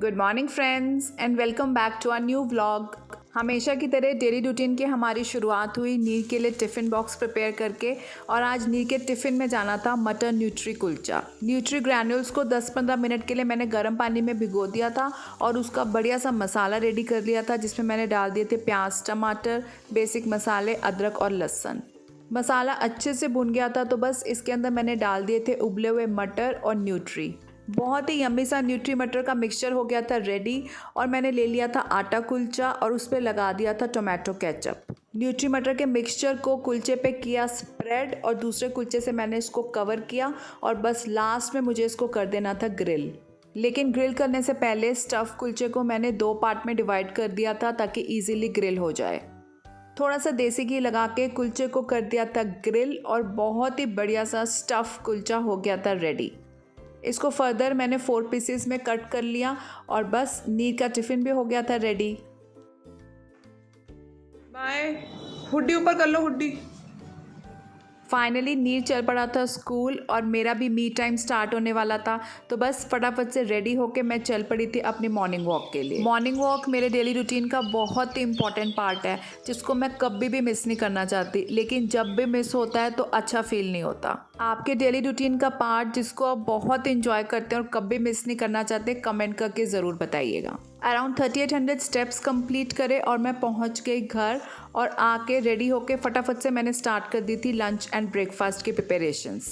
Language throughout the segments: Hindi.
Good morning friends and welcome back to our new vlog. हमेशा की तरह डेली रूटीन की हमारी शुरुआत हुई नीर के लिए टिफ़िन बॉक्स प्रिपेयर करके। और आज नीर के टिफ़िन में जाना था मटर न्यूट्री कुलचा। न्यूट्री ग्रैन्यूल्स को 10-15 मिनट के लिए मैंने गर्म पानी में भिगो दिया था और उसका बढ़िया सा मसाला रेडी कर लिया था, जिसमें मैंने डाल दिए थे प्याज, टमाटर, बेसिक मसाले, अदरक और लहसुन। मसाला अच्छे से भुन गया था तो बस इसके अंदर मैंने डाल दिए थे उबले हुए मटर और न्यूट्री। बहुत ही यम्मी सा न्यूट्री मटर का मिक्सचर हो गया था रेडी। और मैंने ले लिया था आटा कुलचा और उस पर लगा दिया था टोमेटो केचप। न्यूट्री मटर के मिक्सचर को कुलचे पे किया स्प्रेड और दूसरे कुलचे से मैंने इसको कवर किया और बस लास्ट में मुझे इसको कर देना था ग्रिल। लेकिन ग्रिल करने से पहले स्टफ़ कुलचे को मैंने 2 पार्ट में डिवाइड कर दिया था ताकि ईजिली ग्रिल हो जाए। थोड़ा सा देसी घी लगा के कुलचे को कर दिया था ग्रिल और बहुत ही बढ़िया सा स्टफ़ कुलचा हो गया था रेडी। इसको फर्दर मैंने 4 पीसेस में कट कर लिया और बस नीर का टिफ़िन भी हो गया था रेडी। बाय। हुड्डी ऊपर कर लो, हुड्डी। फाइनली नीर चल पड़ा था स्कूल और मेरा भी मी टाइम स्टार्ट होने वाला था, तो बस फटाफट से रेडी होके मैं चल पड़ी थी अपनी मॉर्निंग वॉक के लिए। मॉर्निंग वॉक मेरे डेली रूटीन का बहुत ही इंपॉर्टेंट पार्ट है, जिसको मैं कभी भी मिस नहीं करना चाहती, लेकिन जब भी मिस होता है तो अच्छा फील नहीं होता। आपके डेली रूटीन का पार्ट जिसको आप बहुत इंजॉय करते हैं और कभी मिस नहीं करना चाहते, कमेंट करके ज़रूर बताइएगा। अराउंड 3800 स्टेप्स कंप्लीट करे और मैं पहुंच गई घर और आके रेडी होके फटाफट से मैंने स्टार्ट कर दी थी लंच एंड ब्रेकफास्ट की प्रिपरेशंस।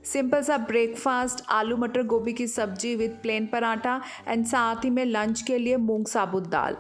सिंपल सा ब्रेकफास्ट, आलू मटर गोभी की सब्जी विद प्लेन पराठा एंड साथ ही में लंच के लिए मूंग साबुत दाल।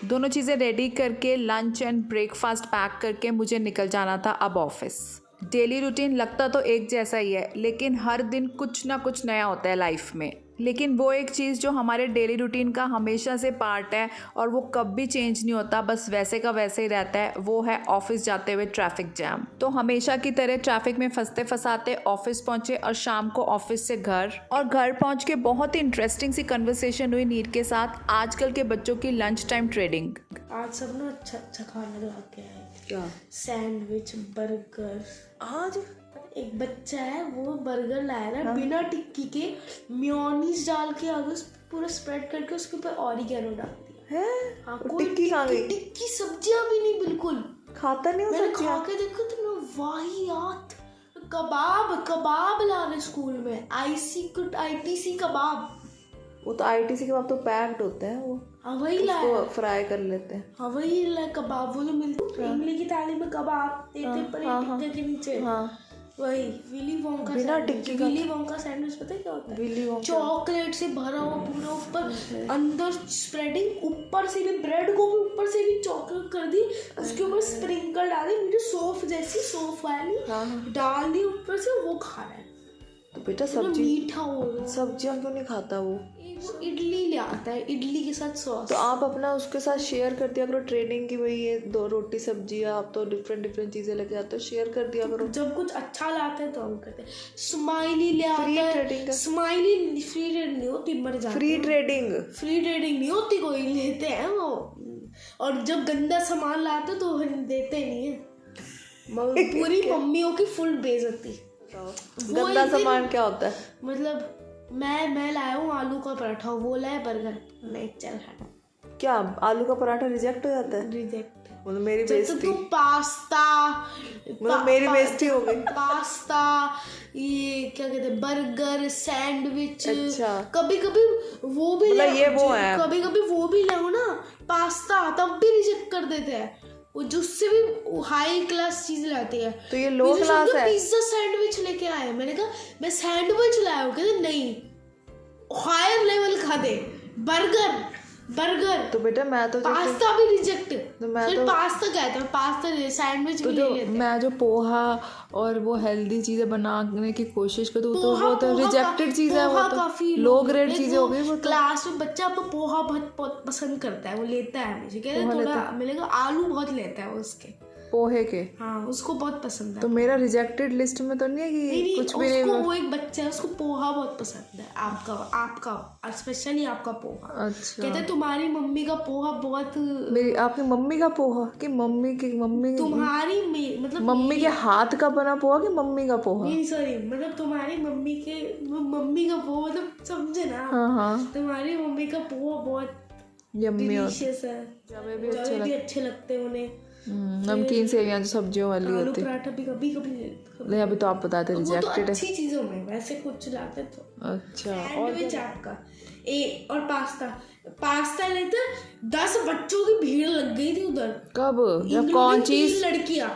दोनों चीज़ें रेडी करके लंच एंड ब्रेकफास्ट पैक करके मुझे निकल जाना था अब ऑफिस। डेली रूटीन लगता तो एक जैसा ही है, लेकिन हर दिन कुछ ना कुछ नया होता है लाइफ में। लेकिन वो एक चीज़ जो हमारे डेली रूटीन का हमेशा से पार्ट है और वो कभी चेंज नहीं होता, बस वैसे का वैसे ही रहता है, वो है ऑफिस जाते हुए ट्रैफिक जैम। तो हमेशा की तरह ट्रैफिक में फंसते फंसाते ऑफिस पहुंचे और शाम को ऑफिस से घर, और घर पहुंच के बहुत ही इंटरेस्टिंग सी कन्वर्सेशन हुई नीर के साथ आजकल के बच्चों की लंच टाइम ट्रेडिंग। आज सब ना अच्छा अच्छा खाना ला के आए। क्या? Sandwich, burger. आज एक बच्चा है वो बर्गर लाया ना बिना टिक्की के, मेयोनीज डाल के आगे पूरा स्प्रेड करके उसके ऊपर ऑरिगेनो डाल दिया है। हाँ, और कोई टिक्की खा गई? टिक्की सब्जियां भी नहीं, बिल्कुल खाता नहीं हो मैंने सब्जियां। खा के देखा तो मैं वाहियात। कबाब ला रहे स्कूल में, ITC कबाब। वो तो ITC कबाब तो पैक्ड होते हैं, वो हाँ वही लाया, उसको फ्राई कर लेते हैं। हाँ वही लाया कबाब। वो जो मिलते हैं इमली की थाली में कबाब देते पर टिक्के के नीचे, हाँ वही विली वोंका बिना टिक्की का। विली वोंका सैंडविच पता है क्या होता है? Willy Wonka. चॉकलेट से भरा हुआ पूरा, ऊपर अंदर स्प्रेडिंग, ऊपर से भी ब्रेड को भी ऊपर से भी चॉकलेट कर दी, उसके ऊपर स्प्रिंकल डाली, मुझे सौंफ जैसी सौंफ वाली डाल दी ऊपर से, वो खा रहा है। तो बेटा मीठा हो सब्जियां क्यों नहीं खाता वो? इडली ले आता है, इडली के साथ सॉस। तो आप अपना उसके साथ शेयर कर दिया करो ट्रेडिंग की, वही ये 2 रोटी सब्जी, आप तो डिफरेंट चीजें लेके आते हो, शेयर कर दिया करो। जब कुछ अच्छा लाते हैं तो हम करते हैं। स्माइली ले आता है, ट्रेडिंग। स्माइली फ्री ट्रेडिंग नहीं होती, मर जाती। फ्री ट्रेडिंग नहीं होती, कोई लेते हैं वो, और जब गंदा सामान लाते तो देते नहीं है। पूरी मम्मियों की फुल बेइज्जती। गंदा सामान क्या होता है? मतलब मैं लाया हूँ आलू का पराठा, वो लाया बर्गर, नहीं चल हट। क्या आलू का पराठा रिजेक्ट हो जाता है? रिजेक्ट। मतलब मेरी बेइज्जती, तो पास्ता, मतलब मेरी बेइज्जती हो गई। पास्ता, ये क्या कहते हैं, बर्गर, सैंडविच। अच्छा। कभी कभी वो भी मतलब ये वो है, कभी कभी वो भी लाओ ना पास्ता, तब भी रिजेक्ट कर देते हैं वो, जिससे भी हाई क्लास चीज लाती है। तो ये लो क्लास है। पिज्जा सैंडविच लेके आए, मैंने कहा मैं सैंडविच लाया हूँ, कहते नहीं हायर लेवल खा दे, बर्गर। तो बेटा मैं तो पास्ता भी रिजेक्ट। तो मैं फिर तो पास्ता कहते हैं, पास्ता सैंडविच तो भी जो ले लेते हैं। मैं जो पोहा और वो हेल्दी चीजें बनाने की कोशिश करती हूँ, तो वो तो पोहा रिजेक्टेड चीज है, वो तो काफी लो ग्रेड चीजें हो गई। वो तो क्लास में बच्चा आपको पोहा बहुत पसंद करता है, वो लेता है, मुझे कहते हैं थोड़ा मिलेगा, आलू बहुत लेता है वो उसके। पोहे के। हाँ उसको बहुत पसंद है। तो मेरा रिजेक्टेड लिस्ट में तो नहीं है कि नहीं, कुछ भी उसको नहीं। वो एक बच्चा है, उसको पोहा बहुत पसंद है। आपका स्पेशली आपका पोहा। अच्छा, कहते हैं तुम्हारी मम्मी का पोहा बहुत, मेरी आपकी मम्मी का पोहा कि मम्मी तुम्हारी मतलब मम्मी के हाथ का बना पोहा कि मम्मी का पोहा? नहीं सॉरी, मतलब तुम्हारी मम्मी का पोहा, मतलब समझे ना। हाँ हाँ, तुम्हारी मम्मी का पोहा बहुत यम्मी डिलीशियस है। जवे भी जवे भी अच्छे लगते हैं उन्हें। नमकीन सेवियां जो सब्जियों वाली आलू होती है। पराठा भी कभी कभी नहीं अभी तो आप बताते वो तो रिजेक्टेड है। अच्छी चीजों में, वैसे कुछ लाते तो अच्छा, सैंडविच आपका और पास्ता लेते 10 बच्चों की भीड़ लग गई थी उधर। कब या including कौन 3 चीज? लड़कियां।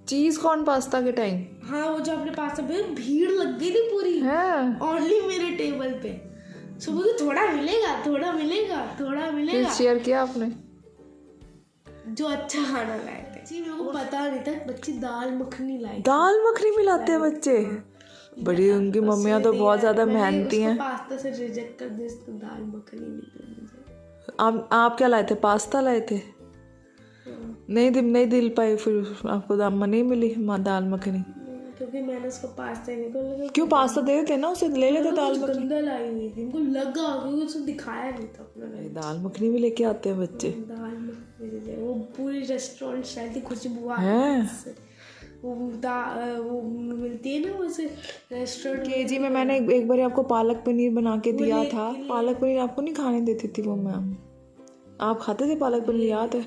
चीज कौन पास्ता के टाइम हाँ वो जो आपने पास्ता पे भीड़ लग गई थी पूरी, है? ओनली मेरे टेबल पे। सुबह को थोड़ा मिलेगा फिर शेयर किया आपने? जो अच्छा खाना लाए थे जी, मेरे को पता नहीं था बच्ची दाल मखनी लाई। दाल मखनी मिलाते हैं बच्चे? बड़ी उनकी मम्मियाँ तो बहुत ज्यादा मेहनती हैं। पास्ता से रिजेक्ट कर दे, इसको दाल मखनी नहीं दी मुझे। आप क्या लाए थे? पास्ता लाए थे? नहीं दिल पाई फिर आपको दाम नहीं मिली दाल मखनी? क्योंकि मैंने उसको पास्ता ही नहीं। क्यों? पास्ता दे देते ना उसे, ले लेते दाल मखनी। गंदा लाई हुई थी, उनको लगा क्योंकि उसको दिखाया नहीं था अपना। दाल मखनी भी लेके आते हैं बच्चे। दाल मखनी वो पूरी रेस्टोरेंट स्टाइल की खुशबू आ हैं? वो मिलती है ना वैसे रेस्टोरेंट। केजी में मैंने एक बार आपको पालक पनीर बना के दिया था। पालक पनीर आपको नहीं खाने देती थी वो मैम। आप खाते थे पालक पनीर, याद है?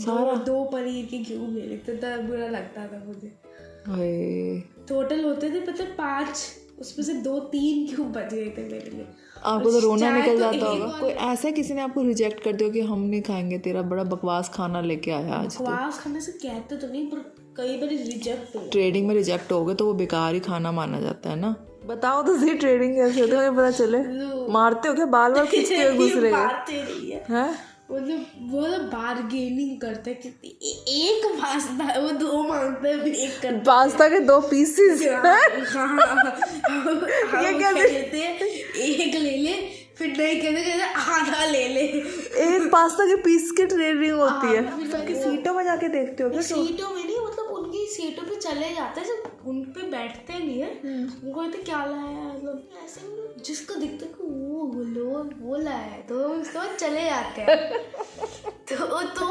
सारा 2 पनीर के क्यूब ले लेते थे, बुरा लगता था मुझे। हाय, टोटल होते थे पता 5, उसमें से 2-3 क्यूब बच गए थे मेरे लिए। आपको तो रोना निकल जाता होगा। कोई ऐसा किसी ने आपको रिजेक्ट कर दिया कि हम नहीं खाएंगे, तेरा बड़ा बकवास खाना लेके आया आज? बकवास खाने से कहते तो नहीं, पर कई बार रिजेक्ट हो। ट्रेडिंग में रिजेक्ट हो गए तो वो बेकार ही खाना माना जाता है ना। बताओ तो सही, ट्रेडिंग कैसे होती है, मुझे पता चले। मारते हो क्या? बाल खींचते हुए घुस रहे मारते नहीं है, मतलब वो तो बार्गेनिंग करते हैं कि एक पास्ता है वो 2 मांगते हैं, फिर 1 करते पास्ता के 2 पीसेस। ये क्या कहते हैं? 1 ले ले, फिर नहीं कहते आधा ले ले। एक पास्ता के पीस की ट्रेडिंग होती है। सबकी सीटों में जाके देखते हो क्या? सीटों में नहीं, मतलब उनकी सीटों पे चले जाते हैं, जब उन पे बैठते नहीं है उनको कहते क्या लाया, मतलब ऐसे जिसको दिखता है कि वो लाया है तो उसके बाद चले जाते हैं। तो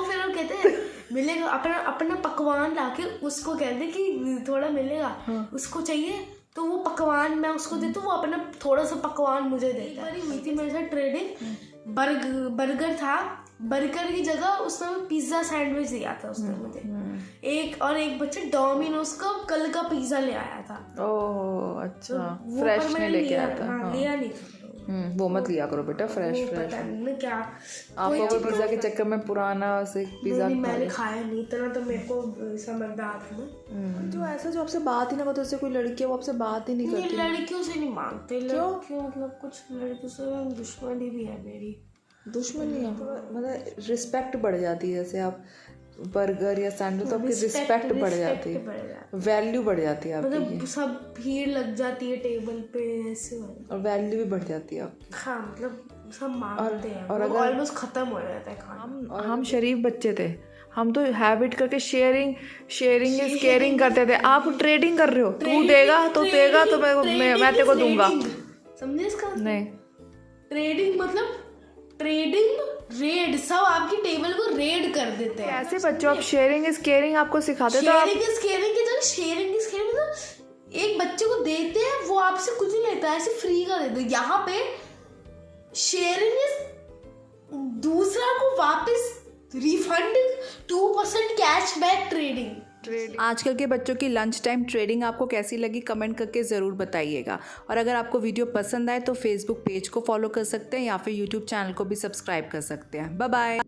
फिर वो कहते हैं मिलेगा, अपना पकवान लाके उसको कहते कि थोड़ा मिलेगा। उसको चाहिए तो वो पकवान मैं उसको देती हूँ, वो अपना थोड़ा सा पकवान मुझे देता है। हुई थी मेरे साथ ट्रेडिंग। बर्गर था, बर्गर की जगह उसने पिज्ज़ा सैंडविच दिया था उसने मुझे। एक बच्चा डोमिनोज का कल का पिज्ज़ा ले आया था। ओह अच्छा, वो फ्रेश पर नहीं मैंने लेके आता। हाँ, लिया नहीं था। वो मत लिया करो बेटा, फ्रेश। पता नहीं क्या आपको कोई पिज्जा के चक्कर में पुराना से पिज्जा मैंने खाया नहीं, इतना तो मेरे को समझदार था ना। जो ऐसा जो आपसे बात ही ना करते, उससे कोई लड़की है वो आपसे बात ही नहीं करती। लड़कियों से नहीं मांगते, लड़कियों मतलब कुछ लड़कियों से दुश्मनी भी है मेरी। दुश्मनी है मतलब रिस्पेक्ट बढ़ जाती है। जैसे आप बर्गर या सैंडविच तो आपकी रिस्पेक्ट बढ़ जाती है, वैल्यू बढ़ जाती है आपकी, मतलब सब भीड़ लग जाती है टेबल पे ऐसे, और वैल्यू भी बढ़ जाती है आपकी। हाँ मतलब सब मांगते हैं और अगर ऑलमोस्ट खत्म हो जाता है खाना। हम शरीफ बच्चे थे, हम तो हैबिट करके शेयरिंग इज केयरिंग करते थे। आप ट्रेडिंग कर रहे हो, तू देगा तो मैं तेरे को दूंगा। समझे इसका? नहीं, ट्रेडिंग मतलब रेड, सब आपकी टेबल को रेड कर देते हैं। ऐसे बच्चों आप शेयरिंग इज केयरिंग आपको सिखाते तो आप शेयरिंग इज केयरिंग मतलब एक बच्चे को देते हैं, वो आपसे कुछ नहीं लेता, ऐसे फ्री का देते हैं। यहाँ पे शेयरिंग इज दूसरा को वापस रिफंड, 2% कैशबैक ट्रेडिंग। आजकल के बच्चों की लंच टाइम ट्रेडिंग आपको कैसी लगी कमेंट करके ज़रूर बताइएगा। और अगर आपको वीडियो पसंद आए तो फेसबुक पेज को फॉलो कर सकते हैं या फिर यूट्यूब चैनल को भी सब्सक्राइब कर सकते हैं। Bye bye.